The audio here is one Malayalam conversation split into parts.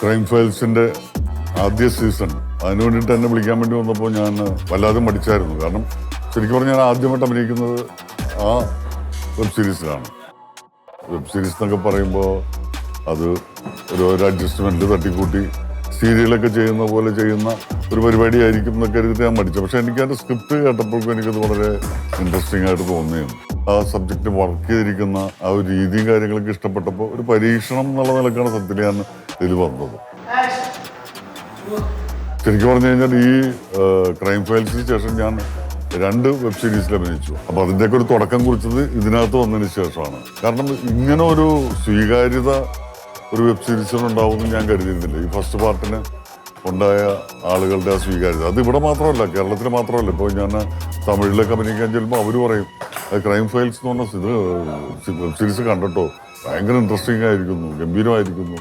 ക്രൈം ഫയൽസിൻ്റെ ആദ്യ സീസൺ അതിനു വേണ്ടിയിട്ട് എന്നെ വിളിക്കാൻ വേണ്ടി വന്നപ്പോൾ ഞാൻ വല്ലാതെ മടിച്ചായിരുന്നു. കാരണം ശരിക്കും പറഞ്ഞാൽ ഞാൻ ആദ്യമായിട്ട് അഭിനയിക്കുന്നത് ആ വെബ് സീരീസിലാണ്. വെബ് സീരീസ് എന്നൊക്കെ പറയുമ്പോൾ അത് ഒരു അഡ്ജസ്റ്റ്മെൻറ്റ് തട്ടിക്കൂട്ടി സീരിയലൊക്കെ ചെയ്യുന്ന പോലെ ചെയ്യുന്ന ഒരു പരിപാടിയായിരിക്കും എന്നൊക്കെ കരുതിയിട്ട് ഞാൻ മടിച്ചു. പക്ഷേ എനിക്ക് അതിൻ്റെ സ്ക്രിപ്റ്റ് കേട്ടപ്പോഴേക്കും എനിക്കത് വളരെ ഇൻട്രസ്റ്റിംഗ് ആയിട്ട് തോന്നിയിരുന്നു. ആ സബ്ജക്റ്റ് വർക്ക് ചെയ്തിരിക്കുന്ന ആ ഒരു രീതിയും കാര്യങ്ങളൊക്കെ ഇഷ്ടപ്പെട്ടപ്പോൾ ഒരു പരീക്ഷണം എന്നുള്ള നിലക്കാണ് സത്യത്തിൽ ഞാൻ ഇതിൽ വന്നത്. ശരിക്കും പറഞ്ഞു കഴിഞ്ഞാൽ ഈ ക്രൈം ഫയൽസിന് ശേഷം ഞാൻ 2 വെബ് സീരീസിൽ അഭിനയിച്ചു. അപ്പോൾ അതിൻ്റെയൊക്കെ ഒരു തുടക്കം കുറിച്ചത് ഇതിനകത്ത് വന്നതിന് ശേഷമാണ്. കാരണം ഇങ്ങനെ ഒരു സ്വീകാര്യത ഒരു വെബ് സീരീസിനുണ്ടാവുമെന്ന് ഞാൻ കരുതിയിരുന്നില്ല. ഈ ഫസ്റ്റ് പാർട്ടിന് ഉണ്ടായ ആളുകളുടെ ആ സ്വീകാര്യത അത് ഇവിടെ മാത്രമല്ല, കേരളത്തിൽ മാത്രമല്ല. ഇപ്പോൾ ഞാൻ തമിഴിലൊക്കെ അഭിനയിക്കാൻ ചെല്ലുമ്പോൾ അവർ പറയും ക്രൈം ഫയൽസ് എന്ന് പറഞ്ഞ ഇത് വെബ് സീരീസ് കണ്ടിട്ടോ, ഭയങ്കര ഇൻട്രസ്റ്റിംഗ് ആയിരിക്കുന്നു, ഗംഭീരമായിരിക്കുന്നു.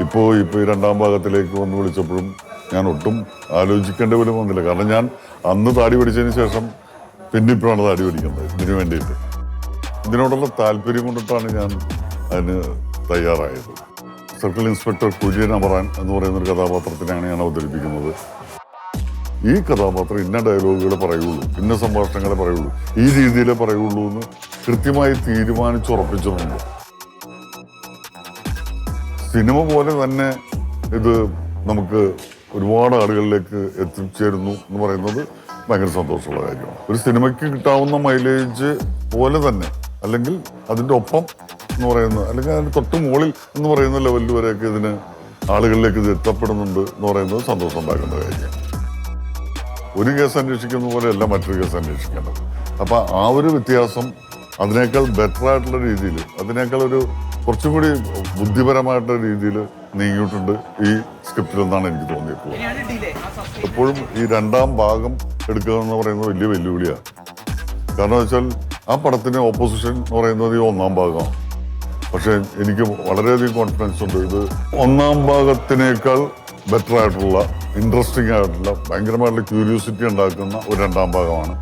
ഇപ്പോൾ ഈ 2ാം ഭാഗത്തിലേക്ക് വന്ന് വിളിച്ചപ്പോഴും ഞാൻ ഒട്ടും ആലോചിക്കേണ്ട പോലും വന്നില്ല. കാരണം ഞാൻ അന്ന് താടി പഠിച്ചതിന് ശേഷം പിന്നെ ഇപ്പോഴാണ് താടി പഠിക്കുന്നത് ഇതിനു വേണ്ടിയിട്ട്. ഇതിനോടുള്ള താല്പര്യം കൊണ്ടിട്ടാണ് ഞാൻ അതിന് തയ്യാറായത്. സർക്കിൾ ഇൻസ്പെക്ടർ കുര്യൻ അമറാൻ എന്ന് പറയുന്നൊരു കഥാപാത്രത്തിനെയാണ് ഞാൻ അവതരിപ്പിക്കുന്നത്. ഈ കഥാപാത്രം ഇന്ന ഡയലോഗുകളെ പറയുള്ളൂ, ഇന്ന സംഭാഷണങ്ങളെ പറയുള്ളൂ, ഈ രീതിയിലേ പറയുള്ളൂ എന്ന് കൃത്യമായി തീരുമാനിച്ചുറപ്പിച്ചിട്ടുണ്ട്. സിനിമ പോലെ തന്നെ ഇത് നമുക്ക് ഒരുപാട് ആളുകളിലേക്ക് എത്തിച്ചേരുന്നു എന്ന് പറയുന്നത് ഭയങ്കര സന്തോഷമുള്ള കാര്യമാണ്. ഒരു സിനിമയ്ക്ക് കിട്ടാവുന്ന മൈലേജ് പോലെ തന്നെ, അല്ലെങ്കിൽ അതിൻ്റെ ഒപ്പം എന്ന് പറയുന്നത്, അല്ലെങ്കിൽ അതിന് തൊട്ട് മുകളിൽ എന്ന് പറയുന്ന ലെവലിൽ വരെയൊക്കെ ഇതിന് ആളുകളിലേക്ക് ഇത് എത്തപ്പെടുന്നുണ്ട് എന്ന് പറയുന്നത് സന്തോഷം ഉണ്ടാക്കുന്ന കാര്യമാണ്. ഒരു കേസ് അന്വേഷിക്കുന്ന പോലെയല്ല മറ്റൊരു കേസ് അന്വേഷിക്കേണ്ടത്. അപ്പം ആ ഒരു വ്യത്യാസം അതിനേക്കാൾ ബെറ്റർ ആയിട്ടുള്ള രീതിയിൽ, അതിനേക്കാൾ ഒരു കുറച്ചും കൂടി ബുദ്ധിപരമായിട്ടുള്ള രീതിയിൽ നീങ്ങിയിട്ടുണ്ട് ഈ സ്ക്രിപ്റ്റിൽ എന്നാണ് എനിക്ക് തോന്നിയിട്ടുള്ളത്. എപ്പോഴും ഈ 2ാം ഭാഗം എടുക്കുക എന്ന് പറയുന്നത് വലിയ വെല്ലുവിളിയാണ്. കാരണം വെച്ചാൽ ആ പടത്തിന് ഓപ്പോസിഷൻ എന്ന് പറയുന്നത് ഈ 1ാം ഭാഗമാണ്. പക്ഷേ എനിക്ക് വളരെയധികം കോൺഫിഡൻസ് ഉണ്ട് ഇത് 1ാം ഭാഗത്തിനേക്കാൾ ബെറ്റർ ആയിട്ടുള്ള, ഇൻട്രസ്റ്റിംഗ് ആയിട്ടുള്ള, ഭയങ്കരമായിട്ടുള്ള ക്യൂരിയോസിറ്റി ഉണ്ടാക്കുന്ന ഒരു 2ാം ഭാഗമാണ്.